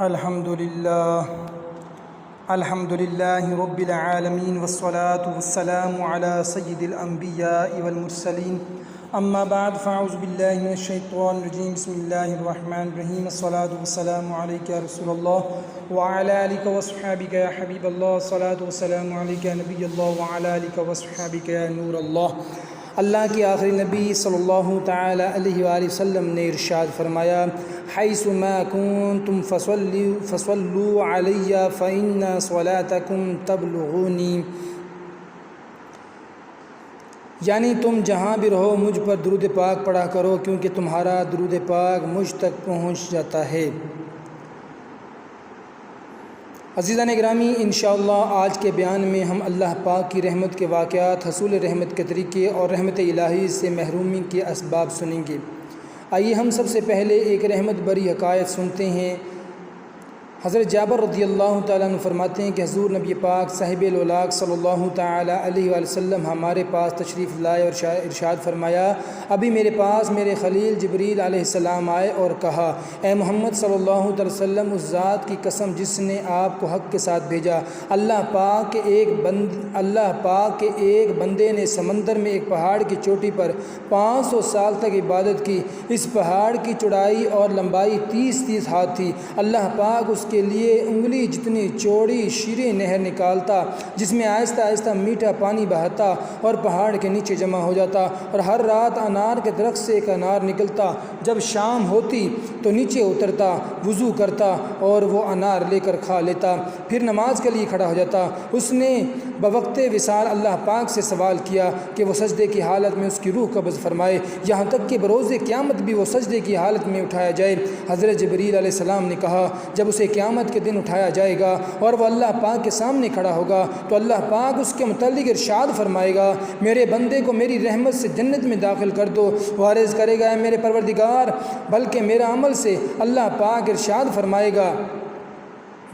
الحمد لله رب العالمين والصلاة والسلام على سيد الأنبياء والمرسلين أما بعد فأعوذ بالله من الشيطان الرجيم بسم الله الرحمن الرحيم الصلاة والسلام عليك يا رسول الله وعلى آلك وصحابك يا حبيب الله الصلاة والسلام عليك يا نبي الله وعلى آلك وصحابك يا نور الله۔ اللہ کے آخری نبی صلی اللہ تعالی علیہ وآلہ وسلم نے ارشاد فرمایا، حیث ما کنتم فصلوا علی فإن صلاتکم تبلغونی، یعنی تم جہاں بھی رہو مجھ پر درود پاک پڑھا کرو کیونکہ تمہارا درود پاک مجھ تک پہنچ جاتا ہے۔ عزیزان گرامی، انشاءاللہ آج کے بیان میں ہم اللہ پاک کی رحمت کے واقعات، حصول رحمت کے طریقے اور رحمت الہی سے محرومی کے اسباب سنیں گے۔ آئیے ہم سب سے پہلے ایک رحمت بری حکایت سنتے ہیں۔ حضرت جابر رضی اللہ تعالیٰ عنہ فرماتے ہیں کہ حضور نبی پاک صاحب الاولاق صلی اللہ تعالیٰ علیہ وآلہ وسلم ہمارے پاس تشریف لائے اور ارشاد فرمایا، ابھی میرے پاس میرے خلیل جبریل علیہ السلام آئے اور کہا، اے محمد صلی اللہ علیہ وسلم، اس ذات کی قسم جس نے آپ کو حق کے ساتھ بھیجا، اللہ پاک کے ایک بندے نے سمندر میں ایک پہاڑ کی چوٹی پر 500 سال تک عبادت کی۔ اس پہاڑ کی چوڑائی اور لمبائی 30 ہاتھ تھی۔ اللہ پاک اس کے لیے انگلی جتنی چوڑی شیریں نہر نکالتا جس میں آہستہ آہستہ میٹھا پانی بہتا اور پہاڑ کے نیچے جمع ہو جاتا، اور ہر رات انار کے درخت سے ایک انار نکلتا۔ جب شام ہوتی تو نیچے اترتا، وضو کرتا اور وہ انار لے کر کھا لیتا، پھر نماز کے لیے کھڑا ہو جاتا۔ اس نے بوقت وصال اللہ پاک سے سوال کیا کہ وہ سجدے کی حالت میں اس کی روح قبض فرمائے، یہاں تک کہ بروز قیامت بھی وہ سجدے کی حالت میں اٹھایا جائے۔ حضرت جبریل علیہ السلام نے کہا، جب اسے قیامت کے دن اٹھایا جائے گا اور وہ اللہ پاک کے سامنے کھڑا ہوگا تو اللہ پاک اس کے متعلق ارشاد فرمائے گا، میرے بندے کو میری رحمت سے جنت میں داخل کر دو۔ وہ عرض کرے گا، اے میرے پروردگار، بلکہ میرا عمل سے۔ اللہ پاک ارشاد فرمائے گا،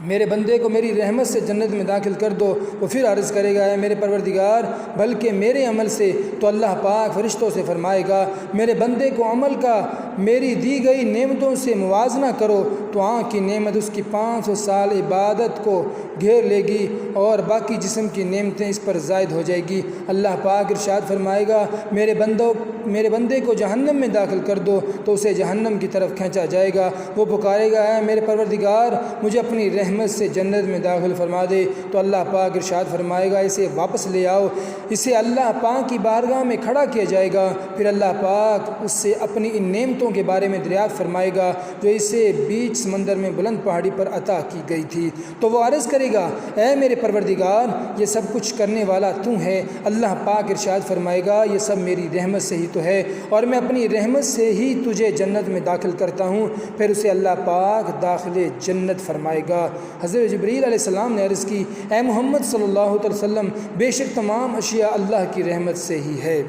میرے بندے کو میری رحمت سے جنت میں داخل کر دو۔ وہ پھر عرض کرے گا، اے میرے پروردگار، بلکہ میرے عمل سے۔ تو اللہ پاک فرشتوں سے فرمائے گا، میرے بندے کو عمل کا میری دی گئی نعمتوں سے موازنہ کرو۔ تو آنکھ کی نعمت اس کی 500 سال عبادت کو گھیر لے گی اور باقی جسم کی نعمتیں اس پر زائد ہو جائے گی۔ اللہ پاک ارشاد فرمائے گا، میرے بندے کو جہنم میں داخل کر دو۔ تو اسے جہنم کی طرف کھینچا جائے گا۔ وہ پکارے گا، اے میرے پروردگار، مجھے اپنی رحمت سے جنت میں داخل فرما دے۔ تو اللہ پاک ارشاد فرمائے گا، اسے واپس لے آؤ۔ اسے اللہ پاک کی بارگاہ میں کھڑا کیا جائے گا۔ پھر اللہ پاک اس سے اپنی ان نعمتوں کے بارے میں دریافت فرمائے گا جو اسے بیچ سمندر میں بلند پہاڑی پر عطا کی گئی تھی۔ تو وہ عرض کرے گا، اے میرے پروردگار، یہ سب کچھ کرنے والا تو ہے۔ اللہ پاک ارشاد فرمائے گا، یہ سب میری رحمت سے ہی تو ہے اور میں اپنی رحمت سے ہی تجھے جنت میں داخل کرتا ہوں۔ پھر اسے اللہ پاک داخل جنت فرمائے گا۔ حضرت جبریل علیہ السلام نے عرض کی، اے محمد صلی اللہ علیہ وسلم، بے شک تمام اشیاء اللہ کی رحمت سے ہی ہے۔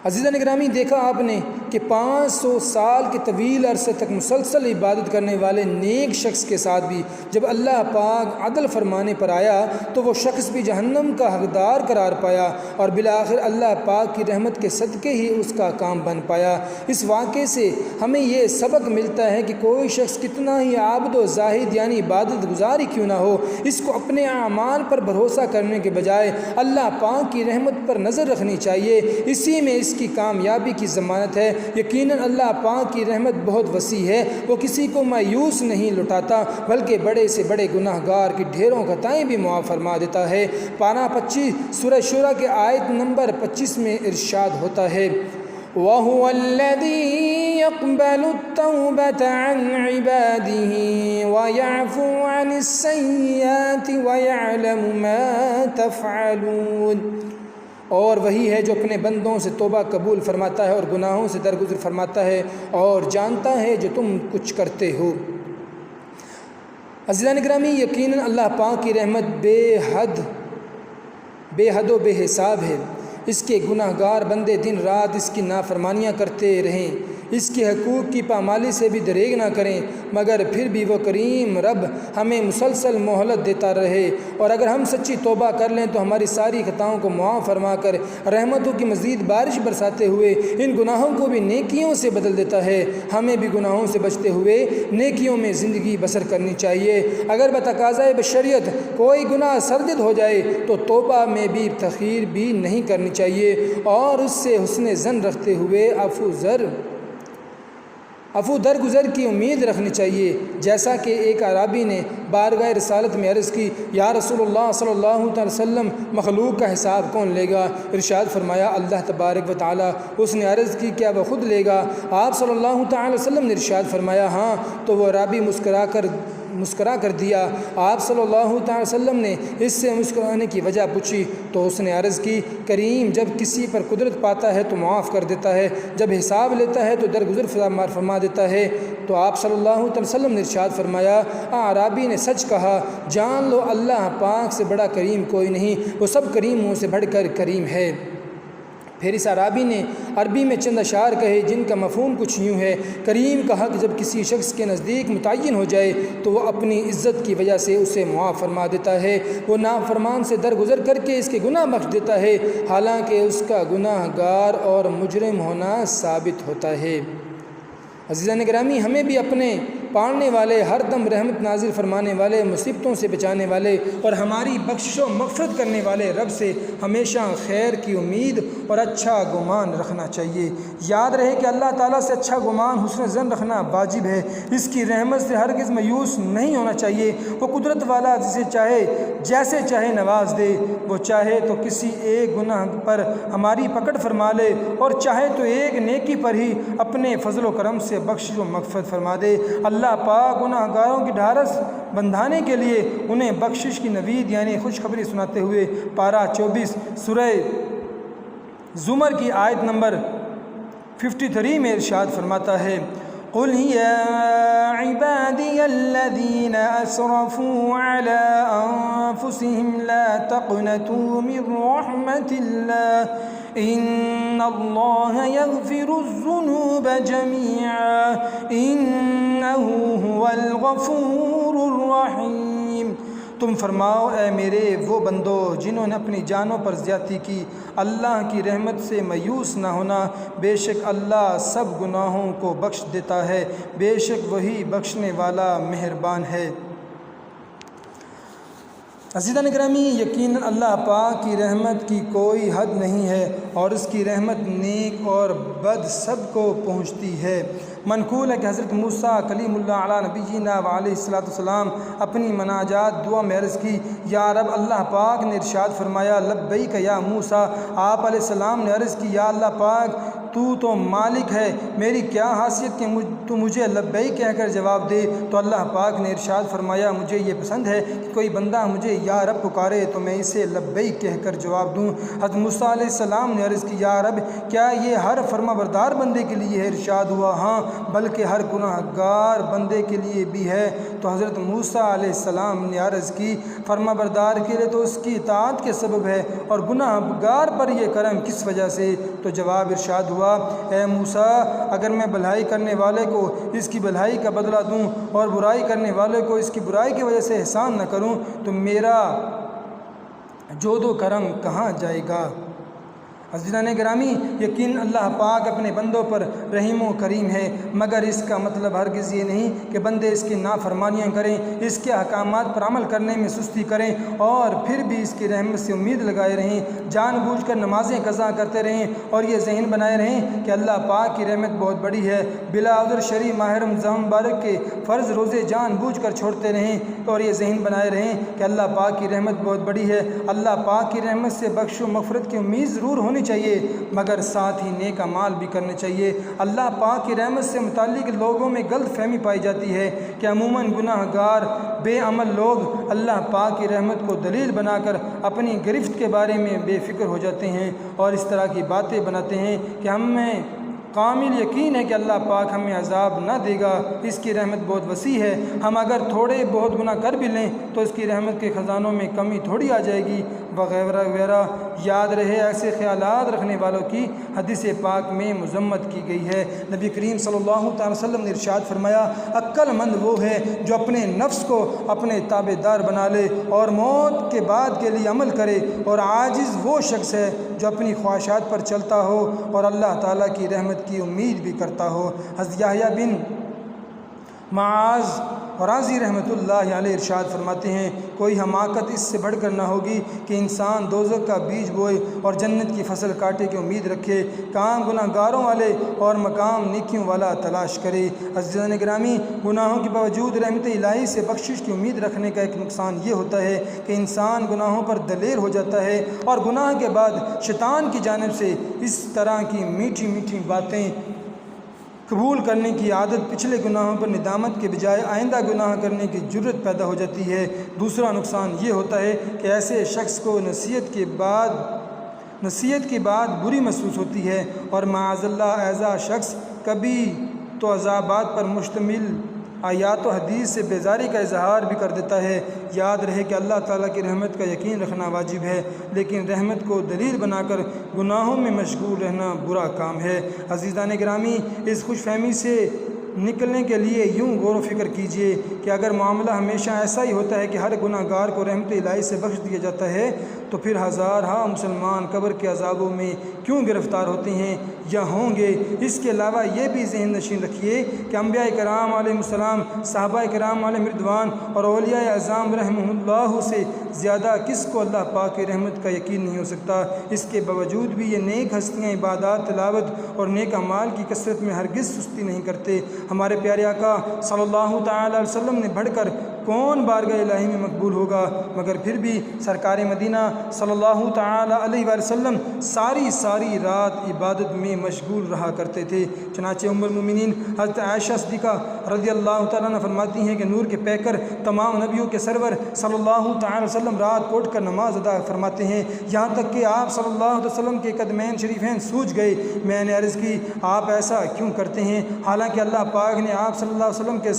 عزیزان گرامی، دیکھا آپ نے کہ 500 سال کے طویل عرصے تک مسلسل عبادت کرنے والے نیک شخص کے ساتھ بھی جب اللہ پاک عدل فرمانے پر آیا تو وہ شخص بھی جہنم کا حقدار قرار پایا اور بالآخر اللہ پاک کی رحمت کے صدقے ہی اس کا کام بن پایا۔ اس واقعے سے ہمیں یہ سبق ملتا ہے کہ کوئی شخص کتنا ہی عابد و زاہد یعنی عبادت گزار ہی کیوں نہ ہو، اس کو اپنے اعمال پر بھروسہ کرنے کے بجائے اللہ پاک کی رحمت پر نظر رکھنی چاہیے۔ اسی میں اس کی کامیابی کی ضمانت ہے۔ یقیناً اللہ پاک کی رحمت بہت وسیع ہے، وہ کسی کو مایوس نہیں لٹاتا بلکہ بڑے سے بڑے گناہ گار کی ڈھیروں خطائیں بھی معاف فرما دیتا ہے۔ پارہ 25 سورہ شورى کے آیت نمبر 25 میں ارشاد ہوتا ہے، وَهُوَ الَّذِي يَقْبَلُ التَّوْبَةَ عَنْ عِبَادِهِ وَيَعْفُو عَنِ السَّيِّئَاتِ وَيَعْلَمُ مَا تَفْعَلُونَ، اور وہی ہے جو اپنے بندوں سے توبہ قبول فرماتا ہے اور گناہوں سے درگزر فرماتا ہے اور جانتا ہے جو تم کچھ کرتے ہو۔ عزیزان گرامی، یقیناً اللہ پاک کی رحمت بے حد و بے حساب ہے۔ اس کے گناہ گار بندے دن رات اس کی نافرمانیاں کرتے رہیں، اس کے حقوق کی پامالی سے بھی دریغ نہ کریں، مگر پھر بھی وہ کریم رب ہمیں مسلسل مہلت دیتا رہے، اور اگر ہم سچی توبہ کر لیں تو ہماری ساری خطاؤں کو معاف فرما کر رحمتوں کی مزید بارش برساتے ہوئے ان گناہوں کو بھی نیکیوں سے بدل دیتا ہے۔ ہمیں بھی گناہوں سے بچتے ہوئے نیکیوں میں زندگی بسر کرنی چاہیے۔ اگر بتقاضۂ بشریت کوئی گناہ سرزد ہو جائے تو توبہ میں بھی تخیر بھی نہیں کرنی چاہیے، اور اس سے حسن ظن رکھتے ہوئے عفو درگزر کی امید رکھنی چاہیے۔ جیسا کہ ایک اعرابی نے بارگاہ رسالت میں عرض کی، یا رسول اللہ صلی اللہ علیہ وسلم، مخلوق کا حساب کون لے گا؟ ارشاد فرمایا، اللہ تبارک و تعالی۔ اس نے عرض کی، کیا وہ خود لے گا؟ آپ صلی اللہ علیہ وسلم نے ارشاد فرمایا، ہاں۔ تو وہ اعرابی مسکرا کر دیا۔ آپ صلی اللہ علیہ وسلم نے اس سے مسکرانے کی وجہ پوچھی تو اس نے عرض کی، کریم جب کسی پر قدرت پاتا ہے تو معاف کر دیتا ہے، جب حساب لیتا ہے تو درگزر فرما دیتا ہے۔ تو آپ صلی اللہ علیہ وسلم نے ارشاد فرمایا، اعرابی نے سچ کہا، جان لو اللہ پاک سے بڑا کریم کوئی نہیں، وہ سب کریموں سے بڑھ کر کریم ہے۔ پھر اس اعرابی نے عربی میں چند اشعار کہے جن کا مفہوم کچھ یوں ہے، کریم کا حق جب کسی شخص کے نزدیک متعین ہو جائے تو وہ اپنی عزت کی وجہ سے اسے معاف فرما دیتا ہے، وہ نافرمان سے درگزر کر کے اس کے گناہ بخش دیتا ہے، حالانکہ اس کا گناہ گار اور مجرم ہونا ثابت ہوتا ہے۔ عزیزان گرامی، ہمیں بھی اپنے پالنے والے، ہر دم رحمت نازل فرمانے والے، مصیبتوں سے بچانے والے اور ہماری بخشش و مغفرت کرنے والے رب سے ہمیشہ خیر کی امید اور اچھا گمان رکھنا چاہیے۔ یاد رہے کہ اللہ تعالیٰ سے اچھا گمان، حسن ظن رکھنا واجب ہے۔ اس کی رحمت سے ہرگز مایوس نہیں ہونا چاہیے۔ وہ قدرت والا جسے چاہے جیسے چاہے نواز دے، وہ چاہے تو کسی ایک گناہ پر ہماری پکڑ فرما لے، اور چاہے تو ایک نیکی پر ہی اپنے فضل و کرم سے بخشش و مغفرت فرما دے۔ اللہ پاک گناہ گاروں کی ڈھارس بندھانے کے لیے انہیں بخشش کی نوید یعنی خوشخبری سناتے ہوئے پارہ 24 سورہ زمر کی آیت نمبر 53 میں ارشاد فرماتا ہے، قُلْ يَا عِبَادِيَ الَّذِينَ أَسْرَفُوا عَلَىٰ أَنفُسِهِمْ لَا تَقْنَطُوا مِن رَّحْمَةِ اللَّهِ إِنَّ اللَّهَ يَغْفِرُ الذُّنُوبَ جَمِيعًا إِنَّهُ هُوَ الْغَفُورُ الرَّحِيمُ۔ تم فرماؤ، اے میرے وہ بندو جنہوں نے اپنی جانوں پر زیادتی کی، اللہ کی رحمت سے مایوس نہ ہونا، بے شک اللہ سب گناہوں کو بخش دیتا ہے، بے شک وہی بخشنے والا مہربان ہے۔ عزیزان گرامی، یقیناً اللہ پاک کی رحمت کی کوئی حد نہیں ہے، اور اس کی رحمت نیک اور بد سب کو پہنچتی ہے۔ منقول ہے کہ حضرت موسیٰ کلیم اللہ علیہ نبینا وعلیہ السلام اپنی مناجات دعا میں عرض کی، یا رب، اللہ پاک نے ارشاد فرمایا، لبیک یا موسیٰ۔ آپ علیہ السلام نے عرض کی، یا اللہ پاک، تو مالک ہے، میری کیا حیثیت کہ تو مجھے لبیک کہہ کر جواب دے؟ تو اللہ پاک نے ارشاد فرمایا، مجھے یہ پسند ہے کہ کوئی بندہ مجھے یا رب پکارے تو میں اسے لبیک کہہ کر جواب دوں۔ حضرت موسیٰ علیہ السلام نے عرض کی، یا رب، کیا یہ ہر فرما بردار بندے کے لیے ہے؟ ارشاد ہوا، ہاں، بلکہ ہر گناہ گار بندے کے لیے بھی ہے۔ تو حضرت موسیٰ علیہ السلام نے عرض کی، فرما بردار کے لیے تو اس کی اطاعت کے سبب ہے، اور گناہ گار پر یہ کرم کس وجہ سے؟ تو جواب ارشاد ہوا، اے موسیٰ، اگر میں بھلائی کرنے والے کو اس کی بھلائی کا بدلہ دوں اور برائی کرنے والے کو اس کی برائی کی وجہ سے احسان نہ کروں تو میرا جود و کرم کہاں جائے گا؟ عزیزان گرامی، یقین اللہ پاک اپنے بندوں پر رحیم و کریم ہے، مگر اس کا مطلب ہرگز یہ نہیں کہ بندے اس کی نافرمانیاں کریں، اس کے احکامات پر عمل کرنے میں سستی کریں، اور پھر بھی اس کی رحمت سے امید لگائے رہیں، جان بوجھ کر نمازیں قضا کرتے رہیں، اور یہ ذہن بنائے رہیں کہ اللہ پاک کی رحمت بہت بڑی ہے، بلا عذر شرعی ماہ رمضان مبارک کے فرض روزے جان بوجھ کر چھوڑتے رہیں، اور یہ ذہن بنائے رہیں کہ اللہ پاک کی رحمت بہت بڑی ہے۔ اللہ پاک کی رحمت سے بخش و مغفرت کی امید ضرور ہونی چاہیے، مگر ساتھ ہی نیک اعمال بھی کرنے چاہیے۔ اللہ پاک کی رحمت سے متعلق لوگوں میں غلط فہمی پائی جاتی ہے کہ عموماً گناہ گار بے عمل لوگ اللہ پاک کی رحمت کو دلیل بنا کر اپنی گرفت کے بارے میں بے فکر ہو جاتے ہیں، اور اس طرح کی باتیں بناتے ہیں کہ ہمیں کامل یقین ہے کہ اللہ پاک ہمیں عذاب نہ دے گا، اس کی رحمت بہت وسیع ہے، ہم اگر تھوڑے بہت گناہ کر بھی لیں تو اس کی رحمت کے خزانوں میں کمی تھوڑی آ جائے گی، وغیرہ وغیرہ یاد رہے، ایسے خیالات رکھنے والوں کی حدیث پاک میں مذمت کی گئی ہے۔ نبی کریم صلی اللہ تعالی وسلم نے ارشاد فرمایا، عقل مند وہ ہے جو اپنے نفس کو اپنے تابع دار بنا لے اور موت کے بعد کے لیے عمل کرے، اور عاجز وہ شخص ہے جو اپنی خواہشات پر چلتا ہو اور اللہ تعالیٰ کی رحمت کی امید بھی کرتا ہو۔ حضرت یحییٰ بن معاذ رازی رحمۃ اللہ علیہ ارشاد فرماتے ہیں، کوئی حماقت اس سے بڑھ کر نہ ہوگی کہ انسان دوزخ کا بیج بوئے اور جنت کی فصل کاٹے کی امید رکھے، کام گناہ گاروں والے اور مقام نیکیوں والا تلاش کرے۔ عزیزان گرامی، گناہوں کے باوجود رحمت الہی سے بخشش کی امید رکھنے کا ایک نقصان یہ ہوتا ہے کہ انسان گناہوں پر دلیر ہو جاتا ہے اور گناہ کے بعد شیطان کی جانب سے اس طرح کی میٹھی میٹھی باتیں قبول کرنے کی عادت پچھلے گناہوں پر ندامت کے بجائے آئندہ گناہ کرنے کی جرت پیدا ہو جاتی ہے۔ دوسرا نقصان یہ ہوتا ہے کہ ایسے شخص کو نصیحت کی بات بری محسوس ہوتی ہے اور معاذ اللہ ایسا شخص کبھی تو عذابات پر مشتمل آیات و حدیث سے بیزاری کا اظہار بھی کر دیتا ہے۔ یاد رہے کہ اللہ تعالیٰ کی رحمت کا یقین رکھنا واجب ہے، لیکن رحمت کو دلیل بنا کر گناہوں میں مشغول رہنا برا کام ہے۔ عزیزان گرامی، اس خوش فہمی سے نکلنے کے لیے یوں غور و فکر کیجئے کہ اگر معاملہ ہمیشہ ایسا ہی ہوتا ہے کہ ہر گناہ گار کو رحمت الہی سے بخش دیا جاتا ہے تو پھر ہزارہا مسلمان قبر کے عذابوں میں کیوں گرفتار ہوتے ہیں یا ہوں گے۔ اس کے علاوہ یہ بھی ذہن نشین رکھیے کہ انبیاء کرام علیہ السلام، صحابہ کرام علیہ رضوان اور اولیاء اعظام رحمہ اللہ سے زیادہ کس کو اللہ پاک کی رحمت کا یقین نہیں ہو سکتا۔ اس کے باوجود بھی یہ نیک ہستیاں عبادات، تلاوت اور نیک اعمال کی کثرت میں ہرگز سستی نہیں کرتے۔ ہمارے پیارے آقا صلی اللہ تعالی علیہ وسلم نے بڑھ کر کون بارگاہ الہی میں مقبول ہوگا، مگر پھر بھی سرکار مدینہ صلی اللہ تعالی علیہ وآلہ وسلم ساری رات عبادت میں مشغول رہا کرتے تھے۔ چنانچہ ام المومنین حضرت عائشہ صدیقہ رضی اللہ تعالیٰ عنہ فرماتی ہیں کہ نور کے پیکر تمام نبیوں کے سرور صلی اللہ تعالی وسلم رات کو اٹھ کر نماز ادا فرماتے ہیں، یہاں تک کہ آپ صلی اللہ علیہ وسلم کے قدمین شریفین سوج گئے۔ میں نے عرض کی، آپ ایسا کیوں کرتے ہیں حالانکہ اللہ پاک نے آپ صلی اللہ علیہ وسلم کے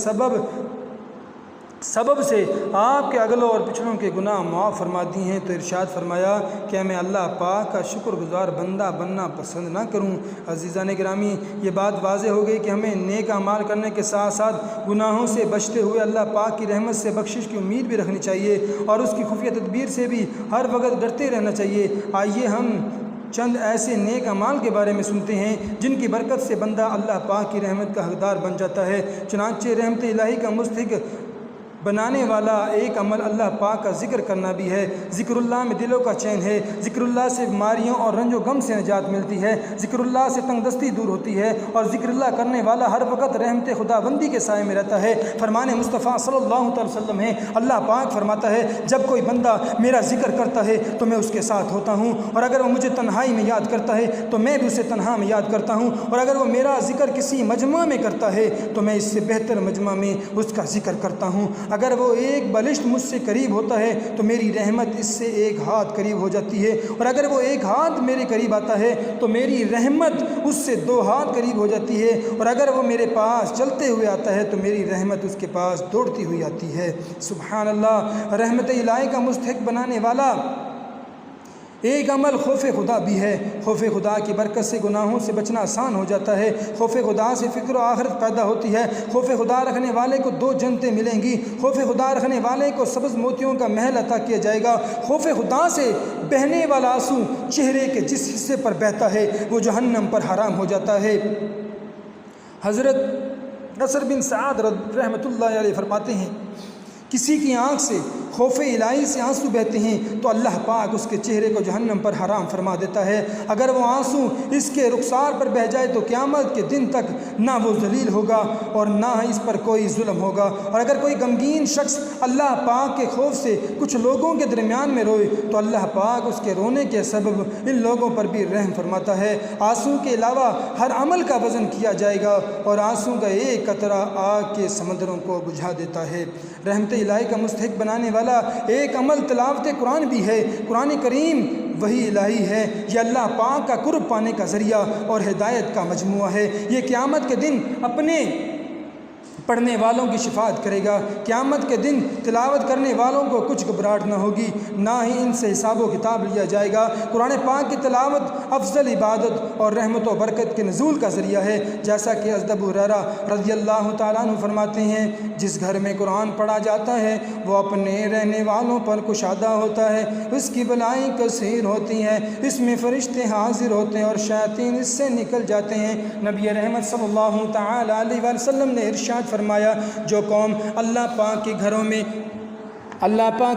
سبب سے آپ کے اگلوں اور پچھلوں کے گناہ معاف فرما دی ہیں؟ تو ارشاد فرمایا کہ میں اللہ پاک کا شکر گزار بندہ بننا پسند نہ کروں۔ عزیزان گرامی، یہ بات واضح ہو گئی کہ ہمیں نیک اعمال کرنے کے ساتھ ساتھ گناہوں سے بچتے ہوئے اللہ پاک کی رحمت سے بخشش کی امید بھی رکھنی چاہیے اور اس کی خفیہ تدبیر سے بھی ہر وقت ڈرتے رہنا چاہیے۔ آئیے ہم چند ایسے نیک اعمال کے بارے میں سنتے ہیں جن کی برکت سے بندہ اللہ پاک کی رحمت کا حقدار بن جاتا ہے۔ چنانچہ رحمت الہی کا مستحق بنانے والا ایک عمل اللہ پاک کا ذکر کرنا بھی ہے۔ ذکر اللہ میں دلوں کا چین ہے، ذکر اللہ سے بیماریوں اور رنج و غم سے نجات ملتی ہے، ذکر اللہ سے تنگ دستی دور ہوتی ہے اور ذکر اللہ کرنے والا ہر وقت رحمت خداوندی کے سائے میں رہتا ہے۔ فرمان مصطفیٰ صلی اللہ علیہ وسلم ہے، اللہ پاک فرماتا ہے جب کوئی بندہ میرا ذکر کرتا ہے تو میں اس کے ساتھ ہوتا ہوں، اور اگر وہ مجھے تنہائی میں یاد کرتا ہے تو میں بھی اسے تنہا میں یاد کرتا ہوں، اور اگر وہ میرا ذکر کسی مجمع میں کرتا ہے تو میں اس سے بہتر مجمع میں اس کا ذکر کرتا ہوں۔ اگر وہ ایک بلشت مجھ سے قریب ہوتا ہے تو میری رحمت اس سے ایک ہاتھ قریب ہو جاتی ہے، اور اگر وہ ایک ہاتھ میرے قریب آتا ہے تو میری رحمت اس سے 2 ہاتھ قریب ہو جاتی ہے، اور اگر وہ میرے پاس چلتے ہوئے آتا ہے تو میری رحمت اس کے پاس دوڑتی ہوئی آتی ہے۔ سبحان اللہ، رحمت الہی کا مستحق بنانے والا ایک عمل خوف خدا بھی ہے۔ خوف خدا کی برکت سے گناہوں سے بچنا آسان ہو جاتا ہے۔ خوف خدا سے فکر و آخرت پیدا ہوتی ہے۔ خوف خدا رکھنے والے کو 2 جنتیں ملیں گی۔ خوف خدا رکھنے والے کو سبز موتیوں کا محل عطا کیا جائے گا۔ خوف خدا سے بہنے والا آنسو چہرے کے جس حصے پر بہتا ہے وہ جہنم پر حرام ہو جاتا ہے۔ حضرت نصر بن سعد رحمۃ اللہ علیہ فرماتے ہیں، کسی کی آنکھ سے خوف الہی سے آنسو بہتے ہیں تو اللہ پاک اس کے چہرے کو جہنم پر حرام فرما دیتا ہے۔ اگر وہ آنسو اس کے رخسار پر بہہ جائے تو قیامت کے دن تک نہ وہ ذلیل ہوگا اور نہ اس پر کوئی ظلم ہوگا۔ اور اگر کوئی غمگین شخص اللہ پاک کے خوف سے کچھ لوگوں کے درمیان میں روئے تو اللہ پاک اس کے رونے کے سبب ان لوگوں پر بھی رحم فرماتا ہے۔ آنسو کے علاوہ ہر عمل کا وزن کیا جائے گا اور آنسو کا ایک قطرہ آگ کے سمندروں کو بجھا دیتا ہے۔ رحمت الہی کا مستحق بنانے والا ایک عمل تلاوت قرآن بھی ہے۔ قرآن کریم وحی الہی ہے، یہ اللہ پاک کا قرب پانے کا ذریعہ اور ہدایت کا مجموعہ ہے۔ یہ قیامت کے دن اپنے پڑھنے والوں کی شفاعت کرے گا۔ قیامت کے دن تلاوت کرنے والوں کو کچھ گھبراہٹ نہ ہوگی، نہ ہی ان سے حساب و کتاب لیا جائے گا۔ قرآن پاک کی تلاوت افضل عبادت اور رحمت و برکت کے نزول کا ذریعہ ہے، جیسا کہ حضرت ابو ہریرہ رضی اللہ تعالیٰ عنہ فرماتے ہیں، جس گھر میں قرآن پڑھا جاتا ہے وہ اپنے رہنے والوں پر کشادہ ہوتا ہے، اس کی بلائیں کثیر ہوتی ہیں، اس میں فرشتے حاضر ہوتے ہیں اور شیاطین اس سے نکل جاتے ہیں۔ نبی رحمت صلی اللہ تعالیٰ علیہ وسلم نے ارشاد فرمایا، جو قوم اللہ پاک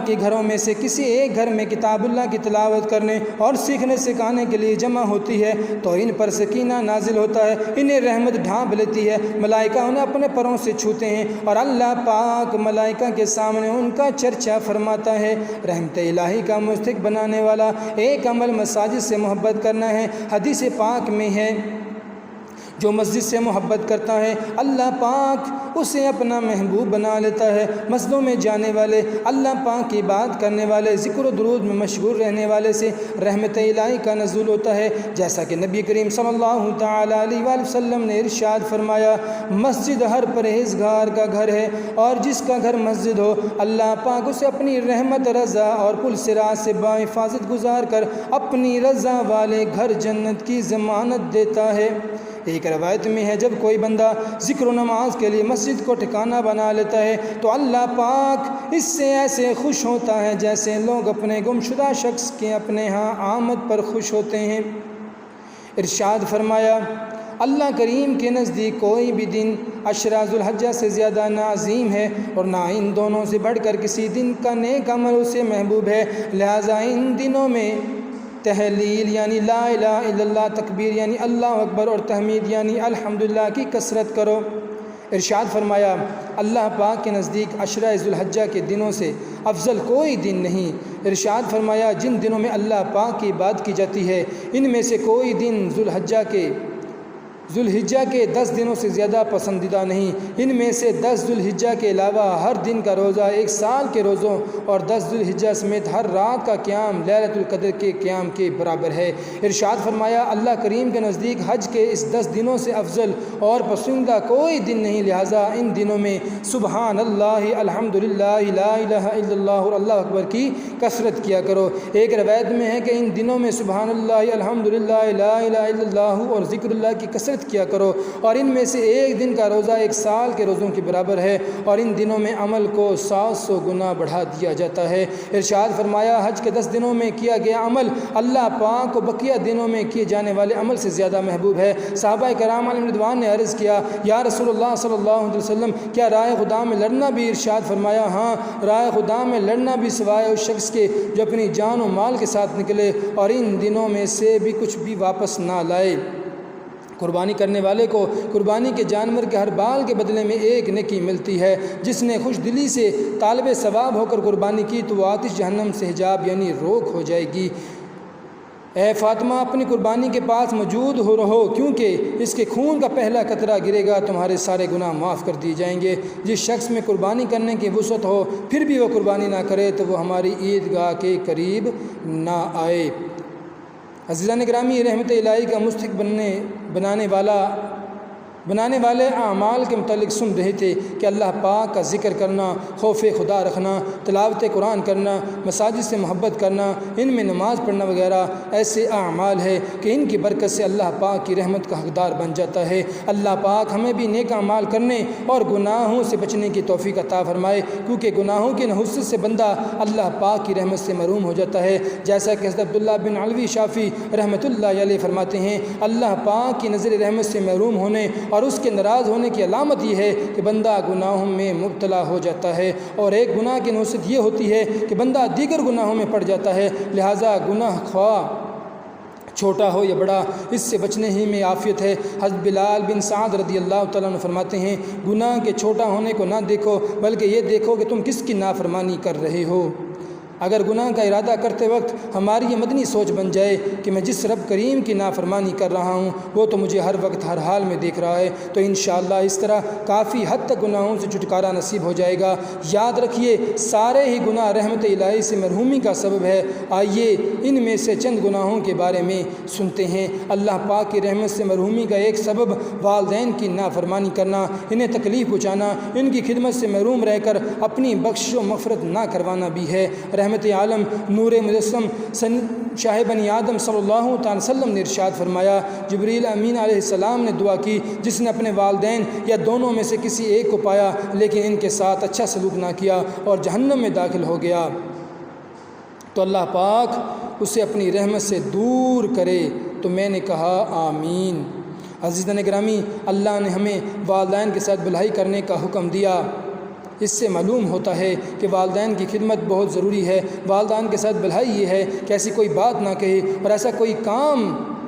کے گھروں میں سے کسی ایک گھر میں کتاب اللہ کی تلاوت کرنے اور سیکھنے سکھانے کے لیے جمع ہوتی ہے تو ان پر سکینہ نازل ہوتا ہے، انہیں رحمت ڈھانپ لیتی ہے، ملائکہ انہیں اپنے پروں سے چھوتے ہیں اور اللہ پاک ملائکہ کے سامنے ان کا چرچا فرماتا ہے۔ رحمت الہی کا مستحق بنانے والا ایک عمل مساجد سے محبت کرنا ہے۔ حدیث پاک میں ہے، جو مسجد سے محبت کرتا ہے اللہ پاک اسے اپنا محبوب بنا لیتا ہے۔ مسجدوں میں جانے والے، اللہ پاک کی بات کرنے والے، ذکر و درود میں مشغول رہنے والے سے رحمت الہی کا نزول ہوتا ہے، جیسا کہ نبی کریم صلی اللہ تعالیٰ علیہ وآلہ وسلم نے ارشاد فرمایا، مسجد ہر پرہیزگار کا گھر ہے اور جس کا گھر مسجد ہو اللہ پاک اسے اپنی رحمت، رضا اور پل صراط سے باحفاظت گزار کر اپنی رضا والے گھر جنت کی ضمانت دیتا ہے۔ ایک روایت میں ہے، جب کوئی بندہ ذکر و نماز کے لیے مسجد کو ٹھکانہ بنا لیتا ہے تو اللہ پاک اس سے ایسے خوش ہوتا ہے جیسے لوگ اپنے گمشدہ شخص کے اپنے ہاں آمد پر خوش ہوتے ہیں۔ ارشاد فرمایا، اللہ کریم کے نزدیک کوئی بھی دن عشرہ ذو الحجہ سے زیادہ نہ عظیم ہے اور نہ ان دونوں سے بڑھ کر کسی دن کا نیک عمل اسے محبوب ہے، لہٰذا ان دنوں میں تحلیل یعنی لا الہ الا اللہ، تکبیر یعنی اللہ اکبر اور تحمید یعنی الحمدللہ کی کثرت کرو۔ ارشاد فرمایا، اللہ پاک کے نزدیک عشرہ ذو الحجہ کے دنوں سے افضل کوئی دن نہیں۔ ارشاد فرمایا، جن دنوں میں اللہ پاک کی عبادت کی جاتی ہے ان میں سے کوئی دن ذو الحجہ کے 10 دنوں سے زیادہ پسندیدہ نہیں۔ ان میں سے 10 ذو الحجہ کے علاوہ ہر دن کا روزہ 1 سال کے روزوں اور 10 ذو الحجہ سمیت ہر رات کا قیام لیلۃ القدر کے قیام کے برابر ہے۔ ارشاد فرمایا، اللہ کریم کے نزدیک حج کے اس 10 دنوں سے افضل اور پسندیدہ کوئی دن نہیں، لہٰذا ان دنوں میں سبحان اللہ، الحمدللہ، لا الہ الا اللہ اور اللہ اکبر کی کثرت کیا کرو۔ ایک روایت میں ہے کہ ان دنوں میں سبحان اللہ، الحمدللہ، لا الہ الا اللہ اور ذکر اللہ کی کثرت کیا کرو، اور ان میں سے ایک دن کا روزہ 1 سال کے روزوں کے برابر ہے، اور ان دنوں میں عمل کو 700 گنا بڑھا دیا جاتا ہے۔ ارشاد فرمایا، حج کے 10 دنوں میں کیا گیا عمل اللہ پاک کو بقیہ دنوں میں کیے جانے والے عمل سے زیادہ محبوب ہے۔ صحابہ کرام علیہم رضوان نے عرض کیا، یا رسول اللہ صلی اللہ علیہ وسلم، کیا رائے خدا میں لڑنا بھی؟ ارشاد فرمایا، ہاں، رائے خدا میں لڑنا بھی سوائے اس شخص کے جو اپنی جان و مال کے ساتھ نکلے اور ان دنوں میں سے بھی کچھ بھی واپس نہ لائے۔ قربانی کرنے والے کو قربانی کے جانور کے ہر بال کے بدلے میں ایک نیکی ملتی ہے۔ جس نے خوش دلی سے طالب ثواب ہو کر قربانی کی تو وہ آتش جہنم سے حجاب یعنی روک ہو جائے گی۔ اے فاطمہ، اپنی قربانی کے پاس موجود رہو، کیونکہ اس کے خون کا پہلا قطرہ گرے گا تمہارے سارے گناہ معاف کر دیے جائیں گے۔ جس شخص میں قربانی کرنے کی وسعت ہو پھر بھی وہ قربانی نہ کرے تو وہ ہماری عیدگاہ کے قریب نہ آئے۔ عزیزان گرامی، رحمت الہی کا مستحق بنانے والے اعمال کے متعلق سن رہے تھے کہ اللہ پاک کا ذکر کرنا، خوف خدا رکھنا، تلاوت قرآن کرنا، مساجد سے محبت کرنا، ان میں نماز پڑھنا وغیرہ ایسے اعمال ہے کہ ان کی برکت سے اللہ پاک کی رحمت کا حقدار بن جاتا ہے۔ اللہ پاک ہمیں بھی نیک اعمال کرنے اور گناہوں سے بچنے کی توفیق عطا فرمائے، کیونکہ گناہوں کی نحوست سے بندہ اللہ پاک کی رحمت سے محروم ہو جاتا ہے، جیسا کہ حضرت عبداللہ بن علوی شافعی رحمۃ اللہ علیہ فرماتے ہیں، اللہ پاک کی نظر رحمت سے محروم ہونے اور اس کے ناراض ہونے کی علامت یہ ہے کہ بندہ گناہوں میں مبتلا ہو جاتا ہے، اور ایک گناہ کی نحوست یہ ہوتی ہے کہ بندہ دیگر گناہوں میں پڑ جاتا ہے۔ لہٰذا گناہ خواہ چھوٹا ہو یا بڑا، اس سے بچنے ہی میں عافیت ہے۔ حضرت بلال بن سعد رضی اللہ تعالیٰ عنہ فرماتے ہیں، گناہ کے چھوٹا ہونے کو نہ دیکھو بلکہ یہ دیکھو کہ تم کس کی نافرمانی کر رہے ہو۔ اگر گناہ کا ارادہ کرتے وقت ہماری یہ مدنی سوچ بن جائے کہ میں جس رب کریم کی نافرمانی کر رہا ہوں وہ تو مجھے ہر وقت ہر حال میں دیکھ رہا ہے، تو انشاءاللہ اس طرح کافی حد تک گناہوں سے چھٹکارا نصیب ہو جائے گا۔ یاد رکھیے سارے ہی گناہ رحمت الہی سے محرومی کا سبب ہے۔ آئیے ان میں سے چند گناہوں کے بارے میں سنتے ہیں۔ اللہ پاک کی رحمت سے محرومی کا ایک سبب والدین کی نافرمانی کرنا، انہیں تکلیف پہنچانا، ان کی خدمت سے محروم رہ کر اپنی بخشش و مغفرت نہ کروانا بھی ہے۔ رحمت عالم نور مجسم شاہ بنی آدم صلی اللہ تعالی وسلم نے ارشاد فرمایا، جبریل امین علیہ السلام نے دعا کی، جس نے اپنے والدین یا دونوں میں سے کسی ایک کو پایا لیکن ان کے ساتھ اچھا سلوک نہ کیا اور جہنم میں داخل ہو گیا تو اللہ پاک اسے اپنی رحمت سے دور کرے، تو میں نے کہا آمین۔ عزیزان گرامی، اللہ نے ہمیں والدین کے ساتھ بھلائی کرنے کا حکم دیا۔ اس سے معلوم ہوتا ہے کہ والدین کی خدمت بہت ضروری ہے۔ والدین کے ساتھ بھلائی یہ ہے کہ ایسی کوئی بات نہ کہے اور ایسا کوئی کام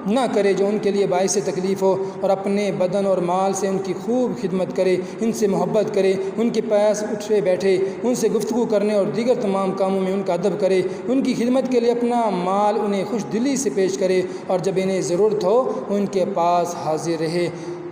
نہ کرے جو ان کے لیے باعث تکلیف ہو، اور اپنے بدن اور مال سے ان کی خوب خدمت کرے، ان سے محبت کرے، ان کے پاس اٹھے بیٹھے ان سے گفتگو کرنے اور دیگر تمام کاموں میں ان کا ادب کرے، ان کی خدمت کے لیے اپنا مال انہیں خوش دلی سے پیش کرے، اور جب انہیں ضرورت ہو ان کے پاس حاضر رہے۔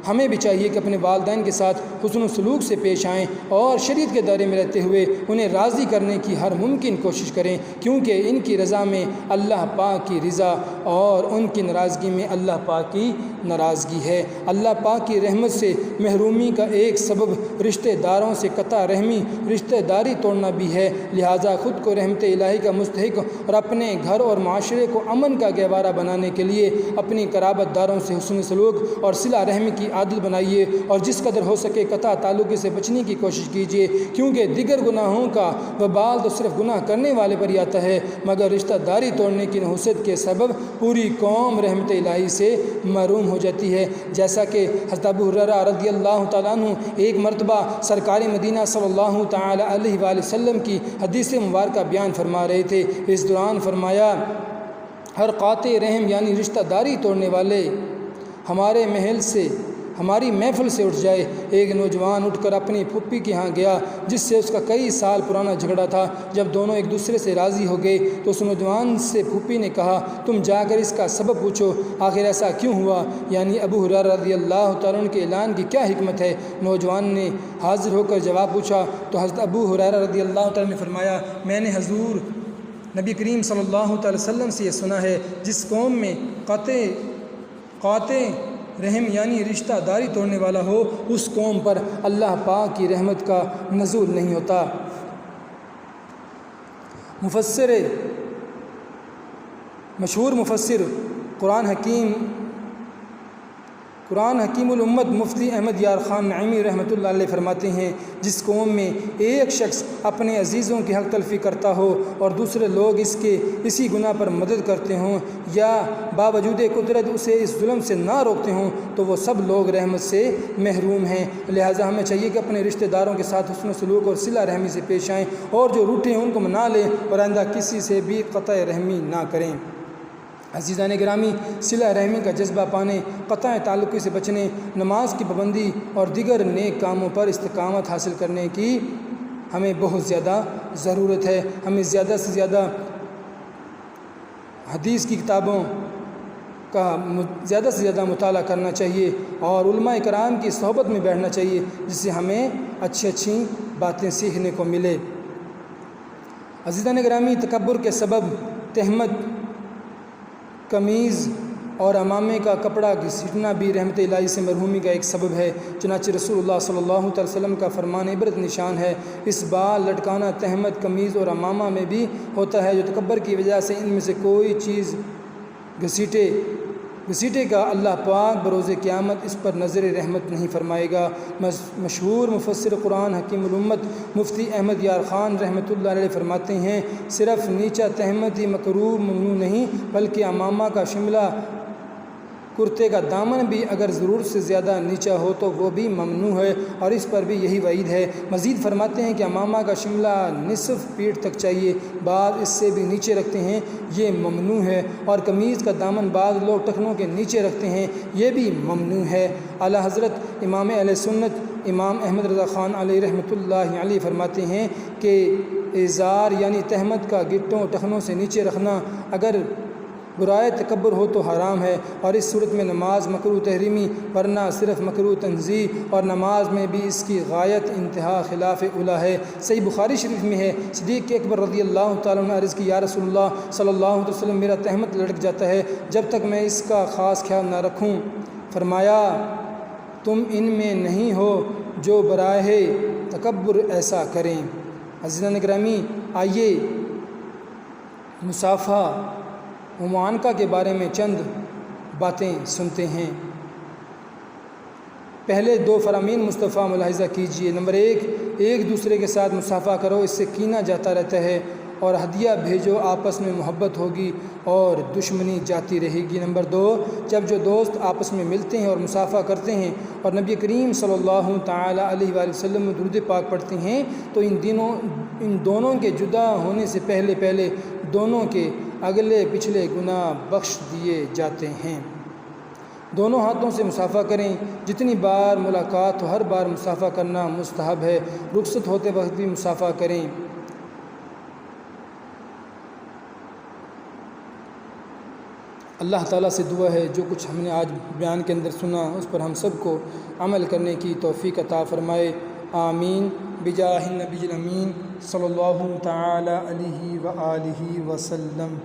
ہمیں بھی چاہیے کہ اپنے والدین کے ساتھ حسن و سلوک سے پیش آئیں اور شریعت کے دائرے میں رہتے ہوئے انہیں راضی کرنے کی ہر ممکن کوشش کریں، کیونکہ ان کی رضا میں اللہ پاک کی رضا اور ان کی ناراضگی میں اللہ پاک کی ناراضگی ہے۔ اللہ پاک کی رحمت سے محرومی کا ایک سبب رشتہ داروں سے قطع رحمی، رشتہ داری توڑنا بھی ہے، لہٰذا خود کو رحمت الہی کا مستحق اور اپنے گھر اور معاشرے کو امن کا گہوارہ بنانے کے لیے اپنی قرابت داروں سے حسن سلوک اور صلہ رحمی کی عادت بنائیے، اور جس قدر ہو سکے قطع تعلق سے بچنے کی کوشش کیجیے، کیونکہ دیگر گناہوں کا وبال تو صرف گناہ کرنے والے پر ہی آتا ہے، مگر رشتہ داری توڑنے کی نحوست کے سبب پوری قوم رحمت الہی سے محروم ہو جاتی ہے۔ جیسا کہ حضرت ابو ہریرہ رضی اللہ تعالیٰ عنہ ایک مرتبہ سرکار مدینہ صلی اللہ تعالی علیہ وآلہ وسلم کی حدیث مبارکہ بیان فرما رہے تھے۔ اس دوران فرمایا، ہر قاطع رحم یعنی رشتہ داری توڑنے والے ہمارے ہماری محفل سے اٹھ جائے۔ ایک نوجوان اٹھ کر اپنی پھوپھی کے ہاں گیا جس سے اس کا کئی سال پرانا جھگڑا تھا۔ جب دونوں ایک دوسرے سے راضی ہو گئے تو اس نوجوان سے پھوپھی نے کہا، تم جا کر اس کا سبب پوچھو، آخر ایسا کیوں ہوا؟ یعنی ابو ہریرہ رضی اللہ تعالیٰ عنہ کے اعلان کی کیا حکمت ہے؟ نوجوان نے حاضر ہو کر جواب پوچھا تو حضرت ابو ہریرہ رضی اللہ تعالیٰ نے فرمایا، میں نے حضور نبی کریم صلی اللہ تعالی وسلم سے یہ سنا ہے، جس قوم میں قاطع رحم یعنی رشتہ داری توڑنے والا ہو، اس قوم پر اللہ پاک کی رحمت کا نزول نہیں ہوتا۔ مشہور مفسر قرآن حکیم الامت مفتی احمد یار خان نعیمی رحمۃ اللہ علیہ فرماتے ہیں، جس قوم میں ایک شخص اپنے عزیزوں کی حق تلفی کرتا ہو اور دوسرے لوگ اسی گناہ پر مدد کرتے ہوں یا باوجود قدرت اسے اس ظلم سے نہ روکتے ہوں، تو وہ سب لوگ رحمت سے محروم ہیں۔ لہٰذا ہمیں چاہیے کہ اپنے رشتہ داروں کے ساتھ حسن و سلوک اور صلہ رحمی سے پیش آئیں، اور جو روٹھے ہیں ان کو منا لیں اور آئندہ کسی سے بھی قطع رحمی نہ کریں۔ عزیزان گرامی، صلہ رحمی کا جذبہ پانے، قطع تعلق سے بچنے، نماز کی پابندی اور دیگر نیک کاموں پر استقامت حاصل کرنے کی ہمیں بہت زیادہ ضرورت ہے۔ ہمیں زیادہ سے زیادہ حدیث کی کتابوں کا زیادہ سے زیادہ مطالعہ کرنا چاہیے اور علماء کرام کی صحبت میں بیٹھنا چاہیے، جس سے ہمیں اچھی باتیں سیکھنے کو ملے۔ عزیزان گرامی، تکبر کے سبب تہمت، قمیض اور امامے کا کپڑا گھسیٹنا بھی رحمت الہی سے محرومی کا ایک سبب ہے۔ چنانچہ رسول اللہ صلی اللہ علیہ وسلم کا فرمان عبرت نشان ہے، اس بال لٹکانا تہمت، قمیض اور امامہ میں بھی ہوتا ہے، جو تکبر کی وجہ سے ان میں سے کوئی چیز گھسیٹے گا، اللہ پاک بروز قیامت اس پر نظر رحمت نہیں فرمائے گا۔ مشہور مفسر قرآن حکیم الامت مفتی احمد یار خان رحمۃ اللہ علیہ فرماتے ہیں، صرف نیچا تہمت ہی مکروہ ممنوع نہیں، بلکہ امامہ کا شملہ، کرتے کا دامن بھی اگر ضرورت سے زیادہ نیچا ہو تو وہ بھی ممنوع ہے، اور اس پر بھی یہی وعید ہے۔ مزید فرماتے ہیں کہ امامہ کا شملہ نصف پیٹھ تک چاہیے، بعض اس سے بھی نیچے رکھتے ہیں، یہ ممنوع ہے، اور قمیض کا دامن بعض لوگ ٹخنوں کے نیچے رکھتے ہیں، یہ بھی ممنوع ہے۔ اعلیٰ حضرت امام اہل سنت امام احمد رضا خان علیہ رحمۃ اللہ علیہ فرماتے ہیں کہ ازار یعنی تہمت کا گٹوں ٹخنوں سے نیچے رکھنا اگر برائے تکبر ہو تو حرام ہے، اور اس صورت میں نماز مکروہ تحریمی، ورنہ صرف مکروہ تنزیہ، اور نماز میں بھی اس کی غایت انتہا خلاف اولیٰ ہے۔ صحیح بخاری شریف میں ہے، صدیق اکبر رضی اللہ تعالیٰ عنہ نے عرض کی، یا رسول اللہ صلی اللہ علیہ وسلم، میرا تہمت لڑک جاتا ہے جب تک میں اس کا خاص خیال نہ رکھوں۔ فرمایا، تم ان میں نہیں ہو جو برائے تکبر ایسا کریں۔ عزیزان گرامی، آئیے مصافحہ و معانقہ کے بارے میں چند باتیں سنتے ہیں۔ پہلے دو فرامین مصطفیٰ ملاحظہ کیجئے۔ نمبر 1، ایک دوسرے کے ساتھ مصافحہ کرو، اس سے کینہ جاتا رہتا ہے، اور ہدیہ بھیجو، آپس میں محبت ہوگی اور دشمنی جاتی رہے گی۔ نمبر 2، جب جو دوست آپس میں ملتے ہیں اور مصافحہ کرتے ہیں اور نبی کریم صلی اللہ تعالیٰ علیہ وآلہ وسلم میں درود پاک پڑھتے ہیں تو ان دونوں کے جدا ہونے سے پہلے دونوں کے اگلے پچھلے گناہ بخش دیے جاتے ہیں۔ دونوں ہاتھوں سے مصافحہ کریں، جتنی بار ملاقات ہو ہر بار مصافحہ کرنا مستحب ہے، رخصت ہوتے وقت بھی مصافحہ کریں۔ اللہ تعالیٰ سے دعا ہے جو کچھ ہم نے آج بیان کے اندر سنا اس پر ہم سب کو عمل کرنے کی توفیق عطا فرمائے، آمین، بجاہ النبی الامین صلی اللہ تعالی علیہ وآلہ وسلم۔